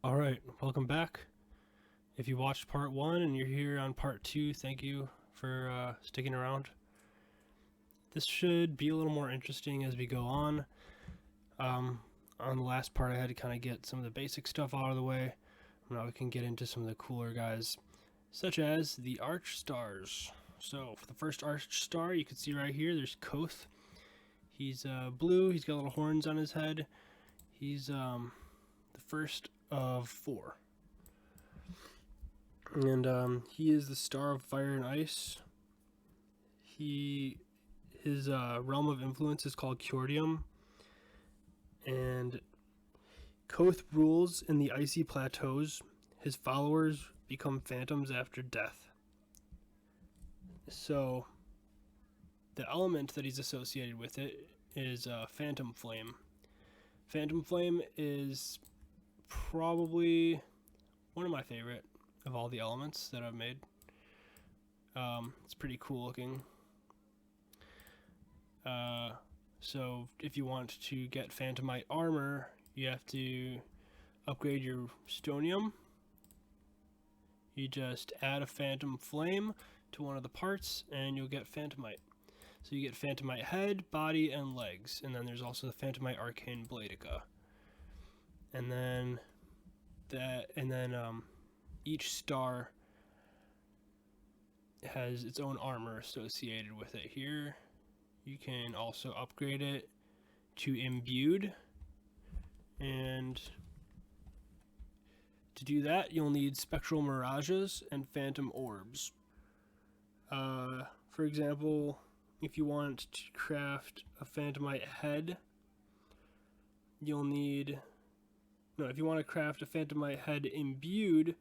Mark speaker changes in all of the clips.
Speaker 1: Alright, welcome back. If you watched part 1 and you're here on part 2, thank you for sticking around. This should be a little more interesting as we go on. On the last part I had to kind of get some of the basic stuff out of the way. Now we can get into some of the cooler guys, such as the arch stars. So for the first arch star, you can see right here, there's Koth. He's blue, he's got little horns on his head. He's the first of 4. And he is the star of fire and ice. His realm of influence is called Kyordium. And Koth rules in the icy plateaus. His followers become phantoms after death. So the element that he's associated with it is Phantom Flame. Phantom Flame is probably one of my favorite of all the elements that I've made. It's pretty cool looking. So if you want to get Phantomite armor, you have to upgrade your Stonium. You just add a Phantom Flame to one of the parts and you'll get Phantomite. So you get Phantomite head, body, and legs. And then there's also the Phantomite Arcane Bladica. And then each star has its own armor associated with it. Here you can also upgrade it to imbued, and to do that you'll need spectral mirages and phantom orbs. For example, if you want to craft a Phantomite head, if you want to craft a Phantomite head imbued,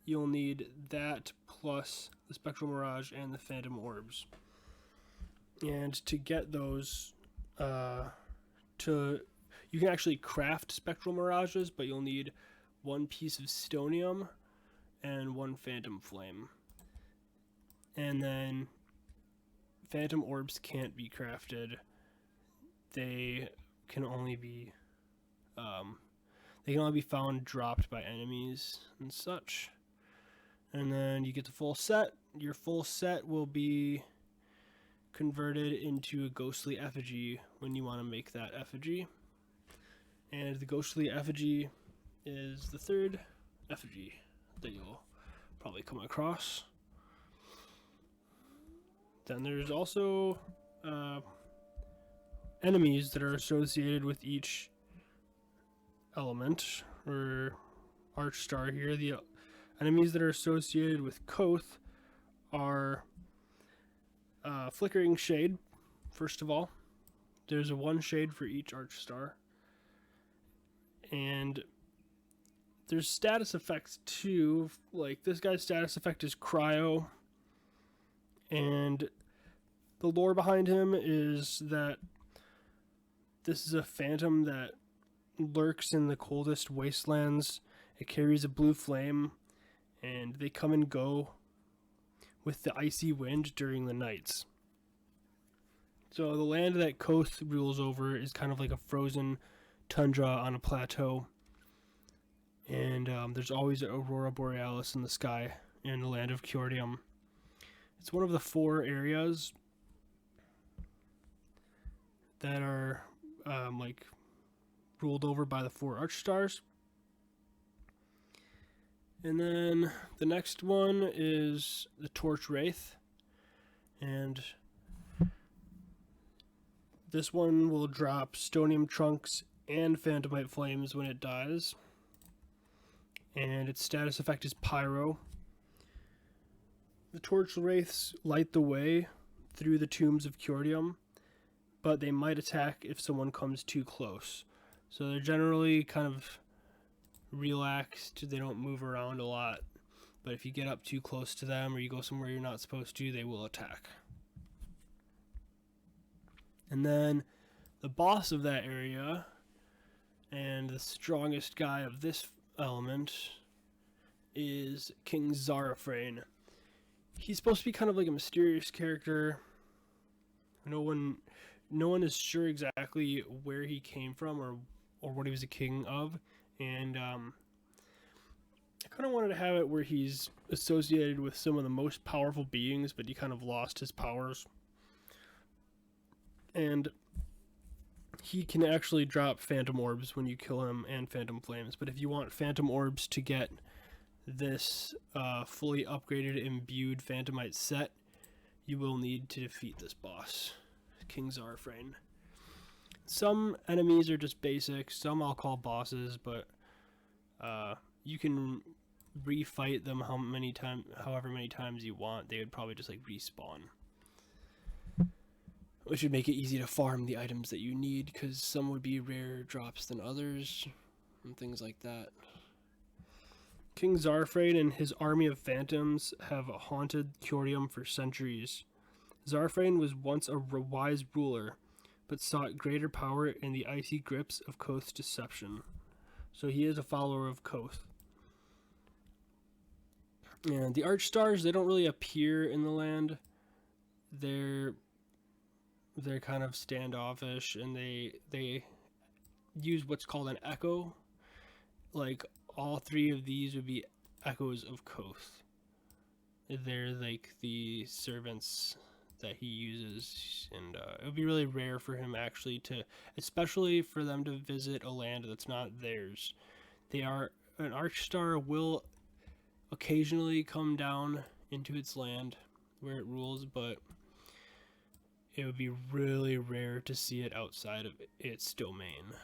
Speaker 1: you'll need that plus the Spectral Mirage and the Phantom Orbs. And to get those, you can actually craft Spectral Mirages, but you'll need 1 piece of Stonium and 1 Phantom Flame. And then Phantom Orbs can't be crafted. They can only be found dropped by enemies and such. And then you get the full set. Your full set will be converted into a ghostly effigy when you want to make that effigy. And the ghostly effigy is the 3rd effigy that you'll probably come across. Then there's also enemies that are associated with each element or arch star here. The enemies that are associated with Koth are Flickering Shade, first of all. There's a 1 shade for each arch star. And there's status effects too. Like this guy's status effect is Cryo. And the lore behind him is that this is a phantom that lurks in the coldest wastelands. It carries a blue flame, and they come and go with the icy wind during the nights. So the land that Koth rules over is kind of like a frozen tundra on a plateau. And there's always an Aurora Borealis in the sky in the land of Kyordium. It's one of the 4 areas that are ruled over by the 4 arch stars. And then the next one is the Torch Wraith, and this one will drop Stonium Trunks and Phantomite Flames when it dies, and its status effect is Pyro. The Torch Wraiths light the way through the tombs of Kyordium, but they might attack if someone comes too close. So they're generally kind of relaxed, they don't move around a lot, but if you get up too close to them or you go somewhere you're not supposed to, they will attack. And then the boss of that area and the strongest guy of this element is King Zarafrain. He's supposed to be kind of like a mysterious character. No one is sure exactly where he came from or what he was a king of. And Kind of wanted to have it where he's associated with some of the most powerful beings, but he kind of lost his powers. And he can actually drop phantom orbs when you kill him and phantom flames. But if you want phantom orbs to get this fully upgraded, imbued Phantomite set, you will need to defeat this boss, King Zarfrain. Some enemies are just basic, some I'll call bosses, but you can refight them however many times you want. They would probably just like respawn, which would make it easy to farm the items that you need, because some would be rarer drops than others and things like that. King Zarfrain and his army of phantoms have haunted Kyorium for centuries. Zarfrain was once a wise ruler, but sought greater power in the icy grips of Koth's deception. So he is a follower of Koth. And the Archstars, they don't really appear in the land. They're kind of standoffish, and they use what's called an echo. Like, all three of these would be echoes of Koth. They're like the servants that he uses, and it would be really rare for him actually to, especially for them to visit a land that's not theirs. An Archstar will occasionally come down into its land where it rules, but it would be really rare to see it outside of its domain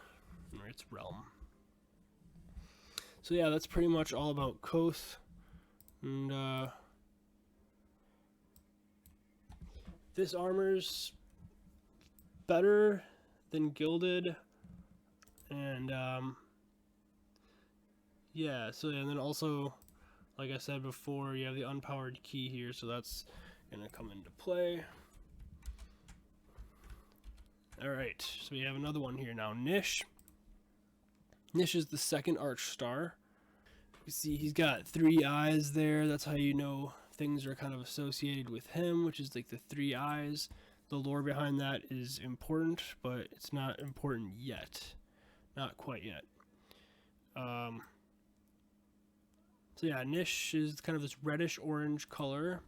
Speaker 1: or its realm. So yeah, that's pretty much all about Koth. And this armor's better than Gilded. And yeah, so and then also, like I said before, you have the unpowered key here, so that's gonna come into play. Alright, so we have another one here now, Nish. Nish is the second Archstar. You see he's got 3 eyes there. That's how you know things are kind of associated with him, which is like the 3 eyes. The lore behind that is important, but it's not important yet. Not quite yet. So yeah, Nish is kind of this reddish-orange color.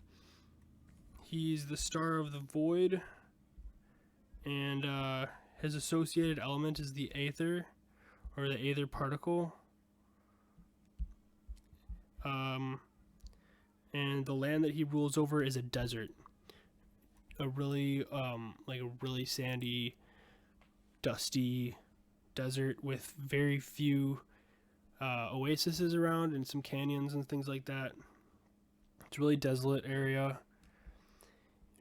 Speaker 1: He's the Star of the Void, and his associated element is the Aether, or the Aether particle. And the land that he rules over is a desert. A really, like a really sandy, dusty desert with very few oases around and some canyons and things like that. It's a really desolate area.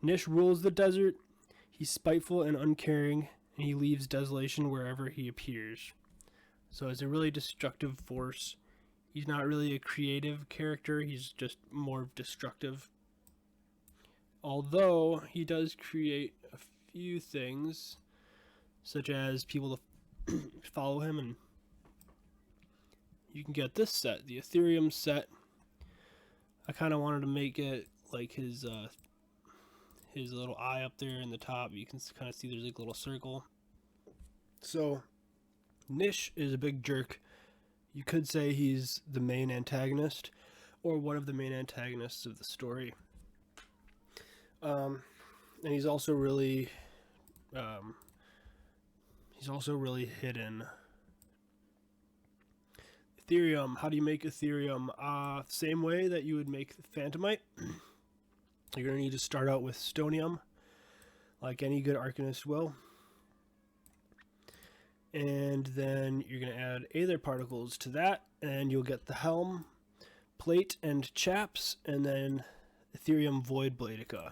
Speaker 1: Nish rules the desert. He's spiteful and uncaring, and he leaves desolation wherever he appears. So it's a really destructive force. He's not really a creative character, he's just more destructive. Although he does create a few things, such as people to follow him, and you can get this set, the Ethereum set. I kind of wanted to make it like his little eye up there in the top. You can kind of see there's like a little circle. So Nish is a big jerk. You could say he's the main antagonist, or one of the main antagonists of the story. And he's also really hidden. Ethereum. How do you make Ethereum? Same way that you would make Phantomite. You're going to need to start out with Stonium, like any good Arcanist will. And then you're going to add Aether particles to that, and you'll get the Helm, Plate, and Chaps, and then Ethereum Void Bladea.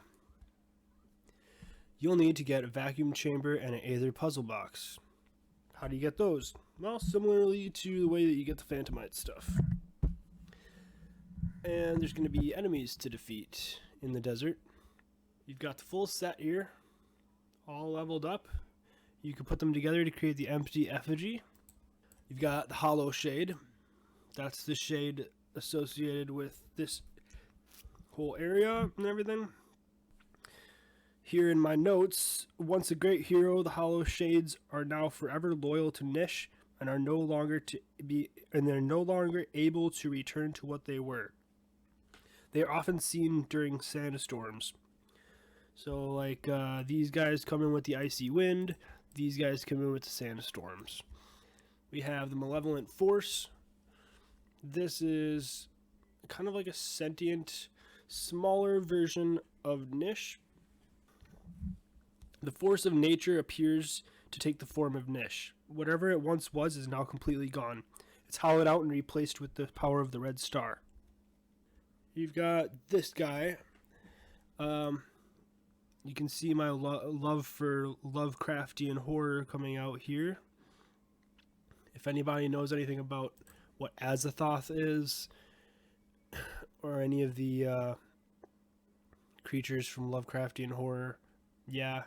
Speaker 1: You'll need to get a Vacuum Chamber and an Aether Puzzle Box. How do you get those? Well, similarly to the way that you get the Phantomite stuff. And there's going to be enemies to defeat in the desert. You've got the full set here, all leveled up. You can put them together to create the Empty Effigy. You've got the Hollow Shade. That's the shade associated with this whole area and everything. Here in my notes, once a great hero, the Hollow Shades are now forever loyal to Nish, and are no longer to be and they're no longer able to return to what they were. They are often seen during sandstorms. So like these guys come in with the icy wind, these guys come in with the sandstorms. We have the malevolent force. This is kind of like a sentient, smaller version of Nish. The force of nature appears to take the form of Nish. Whatever it once was is now completely gone. It's hollowed out and replaced with the power of the red star. You've got this guy. You can see my love for Lovecraftian horror coming out here. If anybody knows anything about what Azathoth is, or any of the creatures from Lovecraftian horror, yeah,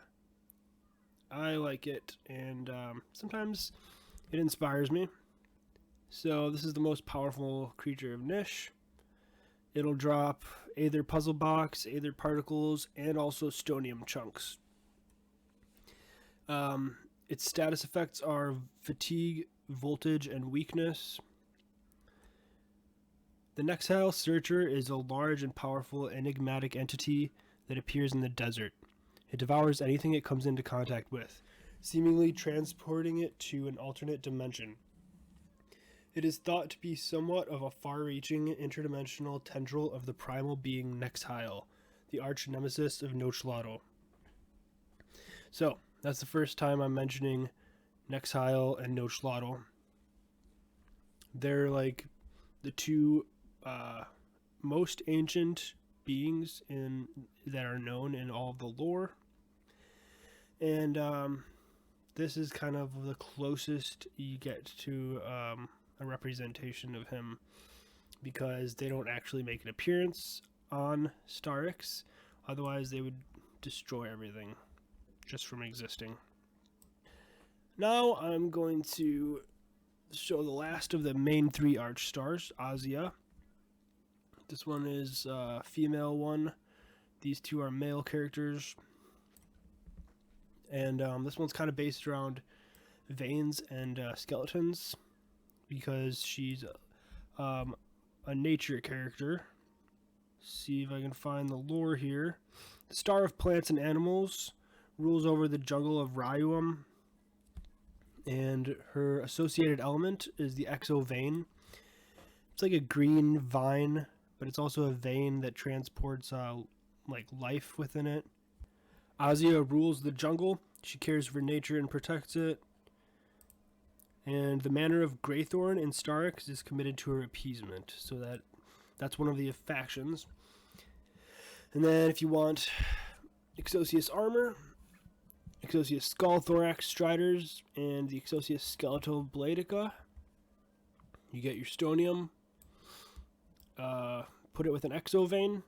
Speaker 1: I like it, and sometimes it inspires me. So this is the most powerful creature of Nish. It'll drop Aether Puzzle Box, Aether Particles, and also Stonium Chunks. Its status effects are Fatigue, Voltage, and Weakness. The Nexile Searcher is a large and powerful enigmatic entity that appears in the desert. It devours anything it comes into contact with, seemingly transporting it to an alternate dimension. It is thought to be somewhat of a far-reaching interdimensional tendril of the primal being Nexile, the arch-nemesis of Nochlotto. So, that's the first time I'm mentioning Nexile and Nochlotto. They're like the two most ancient beings that are known in all of the lore. And this is kind of the closest you get to a representation of him, because they don't actually make an appearance on Starix. Otherwise, they would destroy everything just from existing. Now I'm going to show the last of the main three arch stars, Azia. This one is a female one. These two are male characters. And this one's kind of based around veins and skeletons, because she's a nature character. See if I can find the lore here. The Star of Plants and Animals rules over the jungle of Ryuum, and her associated element is the exo vein. It's like a green vine, but it's also a vein that transports like life within it. Azia rules the jungle. She cares for nature and protects it. And the Manor of Greythorn in Starix is committed to her appeasement. So that's one of the factions. And then if you want Exosius armor, Exosius skull thorax striders, and the Exosius skeletal bladica, you get your stonium. Put it with an exo vein,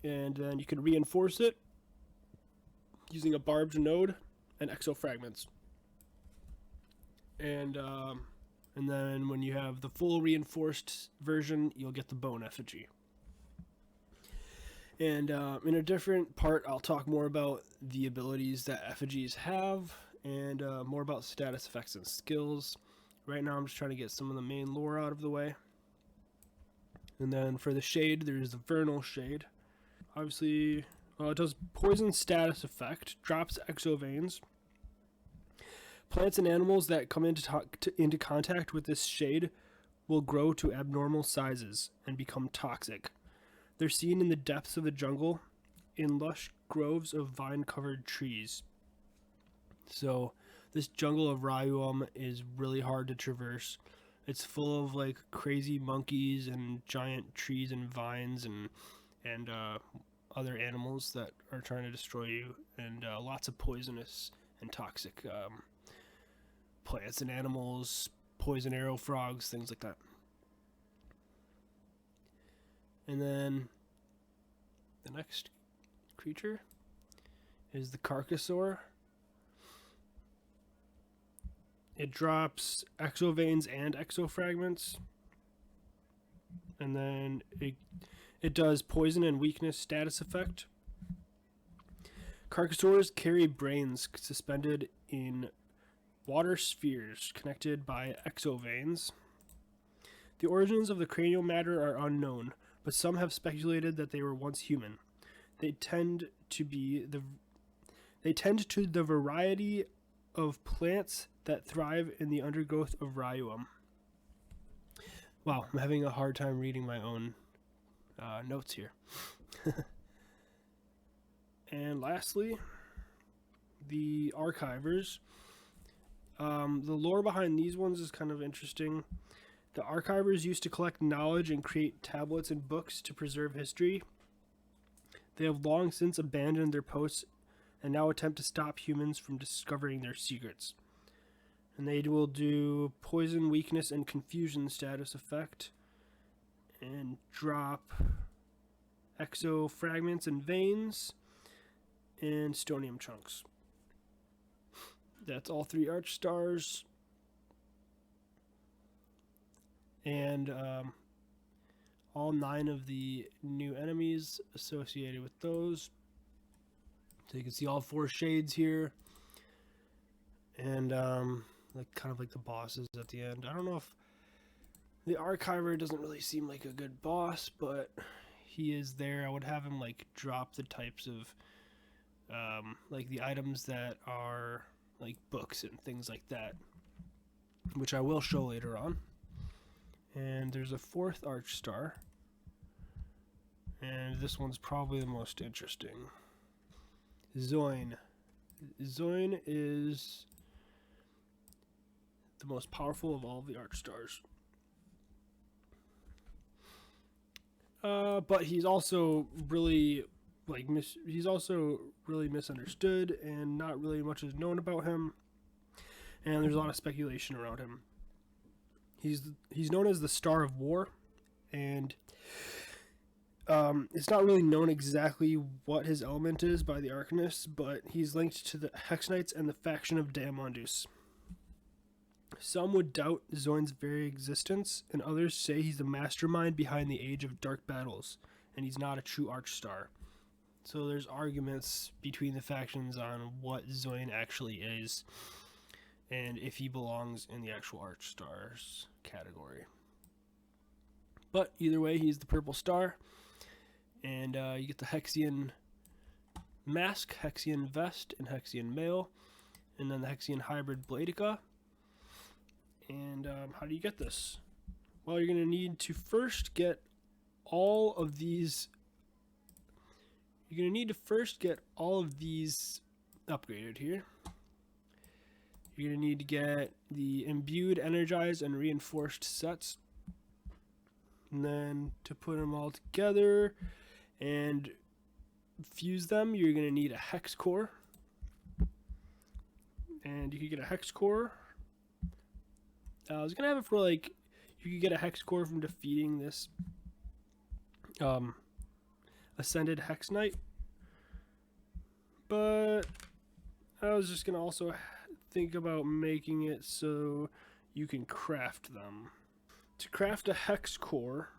Speaker 1: and then you can reinforce it using a barbed node and exo fragments. And then when you have the full reinforced version, you'll get the bone effigy. And in a different part, I'll talk more about the abilities that effigies have, and more about status effects and skills. Right now I'm just trying to get some of the main lore out of the way. And then for the shade, there's the Vernal Shade. Obviously, it does poison status effect, drops exo veins. Plants and animals that come into contact with this shade will grow to abnormal sizes and become toxic. They're seen in the depths of the jungle, in lush groves of vine-covered trees. So this jungle of Ryuum is really hard to traverse. It's full of like crazy monkeys and giant trees and vines and other animals that are trying to destroy you, and lots of poisonous and toxic plants and animals, poison arrow frogs, things like that. And then the next creature is the Carcassor. It drops exo veins and exo fragments, and then it does poison and weakness status effect. Carcassors carry brains suspended in water spheres connected by exoveins. The origins of the cranial matter are unknown, but some have speculated that they were once human. They tend to the variety of plants that thrive in the undergrowth of Ryuum. Wow, I'm having a hard time reading my own notes here. And lastly, the archivers. The lore behind these ones is kind of interesting. The archivers used to collect knowledge and create tablets and books to preserve history. They have long since abandoned their posts and now attempt to stop humans from discovering their secrets. And they will do poison, weakness, and confusion status effect. And drop exo fragments and veins and stonium chunks. That's all 3 arch stars. And all 9 of the new enemies associated with those. So you can see all 4 shades here. And like kind of like the bosses at the end. I don't know if the archiver doesn't really seem like a good boss, but he is there. I would have him like drop the types of like the items that are like books and things like that, which I will show later on. And there's a 4th arch star, and this one's probably the most interesting. Zoin. Zoin is the most powerful of all the arch stars. But he's also really misunderstood, and not really much is known about him. And there's a lot of speculation around him. He's known as the Star of War, and it's not really known exactly what his element is by the Arcanists, but he's linked to the Hex Knights and the faction of Diamondus. Some would doubt Zoin's very existence, and others say he's the mastermind behind the Age of Dark Battles, and he's not a true Archstar. So there's arguments between the factions on what Zoin actually is, and if he belongs in the actual Archstars category. But either way, he's the purple star, and you get the Hexian mask, Hexian vest, and Hexian mail, and then the Hexian hybrid Bladica. And how do you get this? Well, you're going to need to first get all of these. You're going to need to first get all of these upgraded here. You're going to need to get the imbued, energized, and reinforced sets. And then to put them all together and fuse them, you're going to need a hex core. And you can get a hex core. I was going to have it for like, you could get a hex core from defeating this Ascended Hex Knight. But I was just going to also think about making it so you can craft them. To craft a hex core,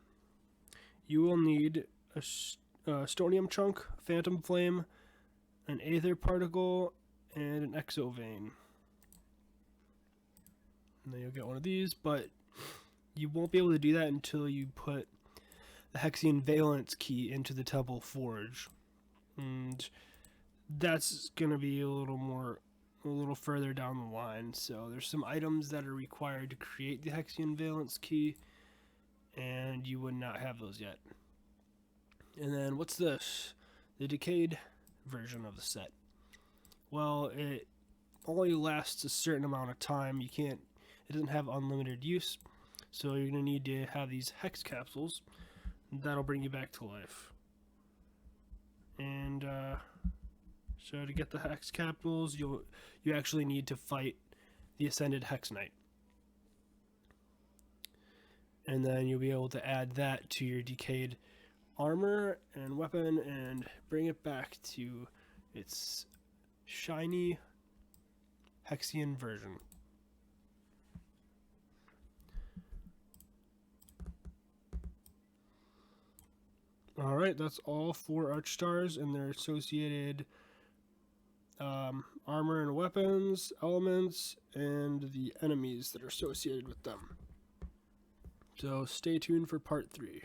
Speaker 1: you will need a stonium chunk, phantom flame, an aether particle, and an exovein. And then you'll get one of these, but you won't be able to do that until you put the Hexian Valence key into the Temple Forge. And that's going to be a little further down the line. So there's some items that are required to create the Hexian Valence key, and you would not have those yet. And then what's this? The decayed version of the set. Well, it only lasts a certain amount of time. It doesn't have unlimited use, so you're going to need to have these hex capsules. That'll bring you back to life. And so to get the hex capsules, you actually need to fight the Ascended Hex Knight. And then you'll be able to add that to your decayed armor and weapon and bring it back to its shiny Hexian version. Alright, that's all 4 Archstars and their associated armor and weapons, elements, and the enemies that are associated with them. So stay tuned for part 3.